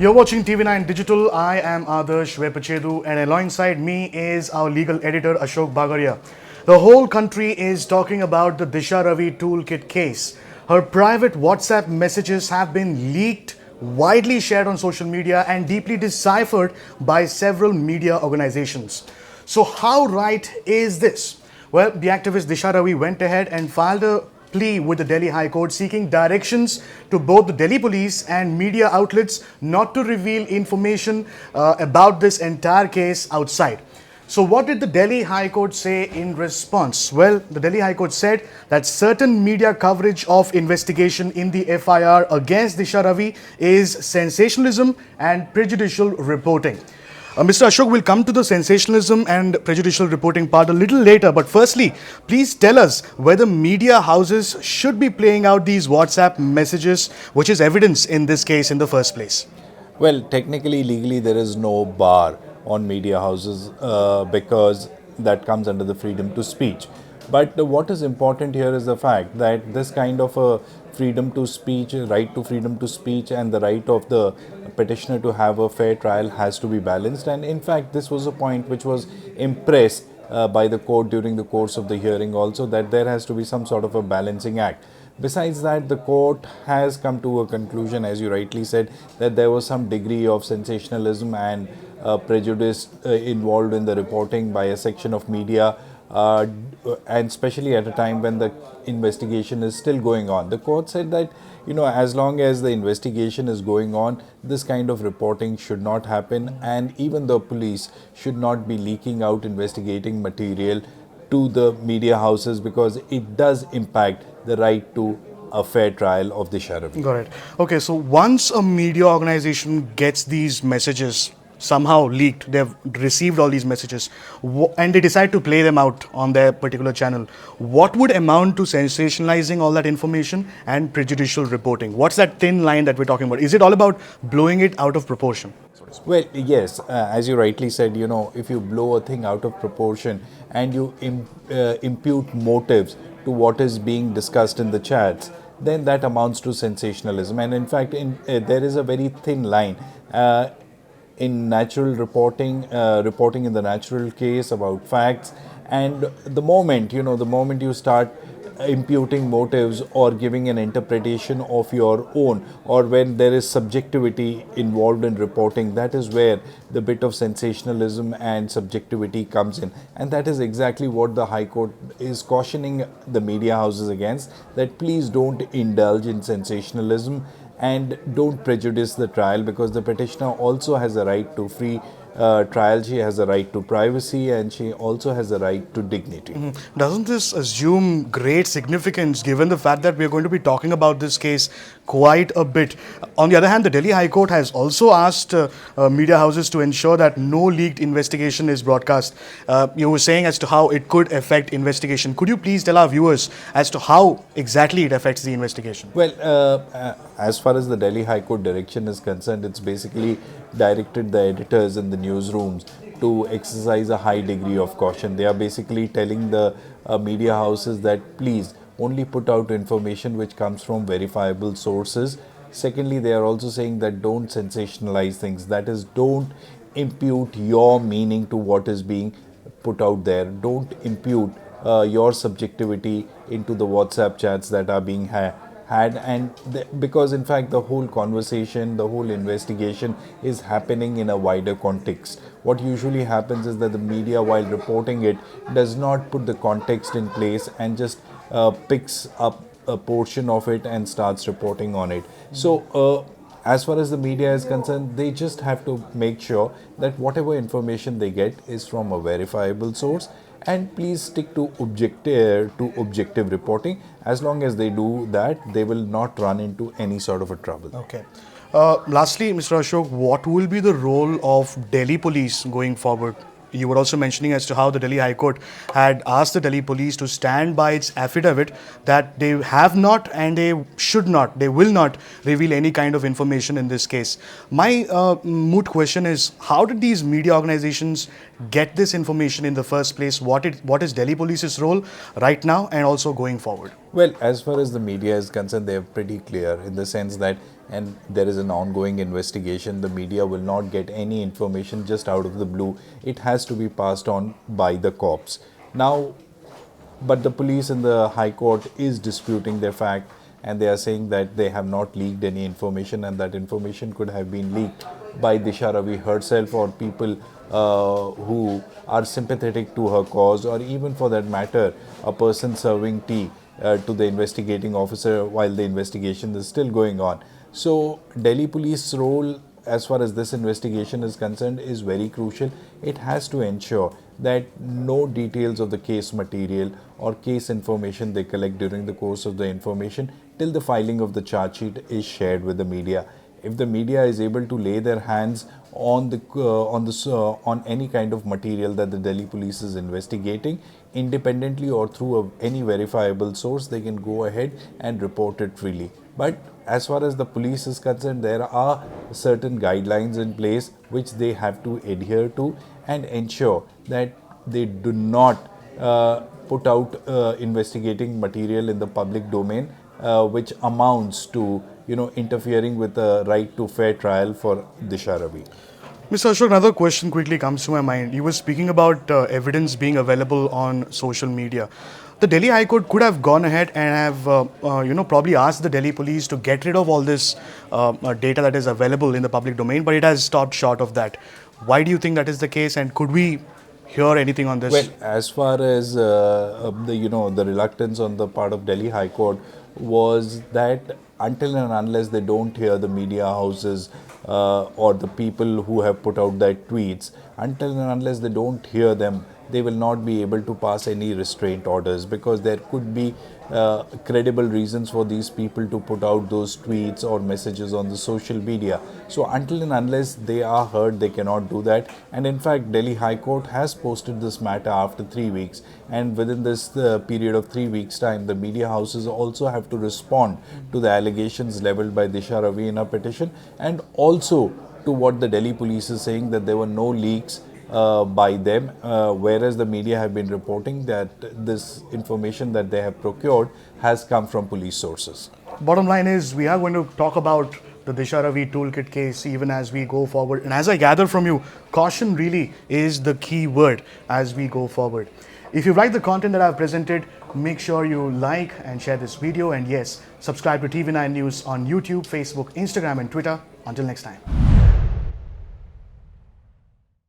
You're watching TV9 Digital. I am Adarsh Vepachedu, and alongside me is our legal editor Ashok Bagaria. The whole country is talking about the Disha Ravi toolkit case. Her private WhatsApp messages have been leaked, widely shared on social media, and deeply deciphered by several media organizations. So, how right is this? Well, the activist Disha Ravi went ahead and filed a plea with the Delhi High Court seeking directions to both the Delhi police and media outlets not to reveal information about this entire case outside. So, what did the Delhi High Court say in response? Well, the Delhi High Court said that certain media coverage of investigation in the FIR against Disha Ravi is sensationalism and prejudicial reporting. Mr. Ashok will come to the sensationalism and prejudicial reporting part a little later, but firstly, please tell us whether media houses should be playing out these WhatsApp messages, which is evidence in this case in the first place. Well, technically, legally, there is no bar on media houses because that comes under the freedom to speech. But what is important here is the fact that this kind of a freedom to speech, right to freedom to speech, and the right of the petitioner to have a fair trial has to be balanced. And in fact, this was a point which was impressed by the court during the course of the hearing also, that there has to be some sort of a balancing act. Besides that, the court has come to a conclusion, as you rightly said, that there was some degree of sensationalism and prejudice involved in the reporting by a section of media, and especially at a time when the investigation is still going on. The court said that, as long as the investigation is going on, this kind of reporting should not happen, and even the police should not be leaking out investigating material to the media houses because it does impact the right to a fair trial of Disha Ravi. Got it. Okay, so once a media organization gets these messages somehow leaked, they've received all these messages, and they decide to play them out on their particular channel, what would amount to sensationalizing all that information and prejudicial reporting? What's that thin line that we're talking about? Is it all about blowing it out of proportion? Well, yes, as you rightly said, if you blow a thing out of proportion and you impute motives to what is being discussed in the chats, then that amounts to sensationalism. And in fact, there is a very thin line. In natural reporting, reporting in the natural case about facts, and the moment you start imputing motives or giving an interpretation of your own, or when there is subjectivity involved in reporting, that is where the bit of sensationalism and subjectivity comes in. And that is exactly what the High Court is cautioning the media houses against, that please don't indulge in sensationalism and don't prejudice the trial, because the petitioner also has a right to free trial, she has a right to privacy, and she also has a right to dignity. Doesn't this assume great significance given the fact that we're going to be talking about this case quite a bit? On the other hand, the Delhi High Court has also asked media houses to ensure that no leaked investigation is broadcast. You were saying as to how it could affect investigation. Could you please tell our viewers as to how exactly it affects the investigation? Well, as far as the Delhi High Court direction is concerned, it's basically directed the editors in the newsrooms to exercise a high degree of caution. They are basically telling the media houses that please only put out information which comes from verifiable sources. Secondly, they are also saying that don't sensationalize things. That is, don't impute your meaning to what is being put out there. Don't impute your subjectivity into the WhatsApp chats that are being had, and because in fact the whole conversation, the whole investigation is happening in a wider context. What usually happens is that the media, while reporting it, does not put the context in place and just picks up a portion of it and starts reporting on it. So as far as the media is concerned, they just have to make sure that whatever information they get is from a verifiable source, and please stick to objective reporting. As long as they do that, they will not run into any sort of a trouble. Okay. Lastly, Mr. Ashok, what will be the role of Delhi police going forward? You were also mentioning as to how the Delhi High Court had asked the Delhi police to stand by its affidavit that they have not and they should not, they will not reveal any kind of information in this case. My moot question is, how did these media organizations get this information in the first place? What is Delhi Police's role right now and also going forward? Well, as far as the media is concerned, they are pretty clear in the sense that, and there is an ongoing investigation, the media will not get any information just out of the blue. It has to be passed on by the cops. Now, but the police in the High Court is disputing their fact, and they are saying that they have not leaked any information, and that information could have been leaked by Disha Ravi herself or people who are sympathetic to her cause, or even for that matter, a person serving tea to the investigating officer while the investigation is still going on. So, Delhi police role as far as this investigation is concerned is very crucial. It has to ensure that no details of the case material or case information they collect during the course of the information till the filing of the charge sheet is shared with the media. If the media is able to lay their hands on on any kind of material that the Delhi police is investigating independently or through any verifiable source, they can go ahead and report it freely. But as far as the police is concerned, there are certain guidelines in place which they have to adhere to and ensure that they do not put out investigating material in the public domain which amounts to interfering with the right to fair trial for Disha Ravi. Mr. Ashok, another question quickly comes to my mind. You were speaking about evidence being available on social media. The Delhi High Court could have gone ahead and have, probably asked the Delhi police to get rid of all this data that is available in the public domain, but it has stopped short of that. Why do you think that is the case, and could we hear anything on this? Well, as far as the reluctance on the part of Delhi High Court was that until and unless they don't hear the media houses or the people who have put out their tweets, until and unless they don't hear them, they will not be able to pass any restraint orders, because there could be credible reasons for these people to put out those tweets or messages on the social media. So until and unless they are heard, they cannot do that. And in fact, Delhi High Court has posted this matter after 3 weeks, and within this period of 3 weeks time, the media houses also have to respond to the allegations leveled by Disha Ravi in her petition, and also to what the Delhi police is saying, that there were no leaks by them, whereas the media have been reporting that this information that they have procured has come from police sources. Bottom line is, we are going to talk about the Disha Ravi toolkit case even as we go forward. And as I gather from you, caution really is the key word as we go forward. If you like the content that I've presented, make sure you like and share this video. And yes, subscribe to TV9 News on YouTube, Facebook, Instagram and Twitter. Until next time.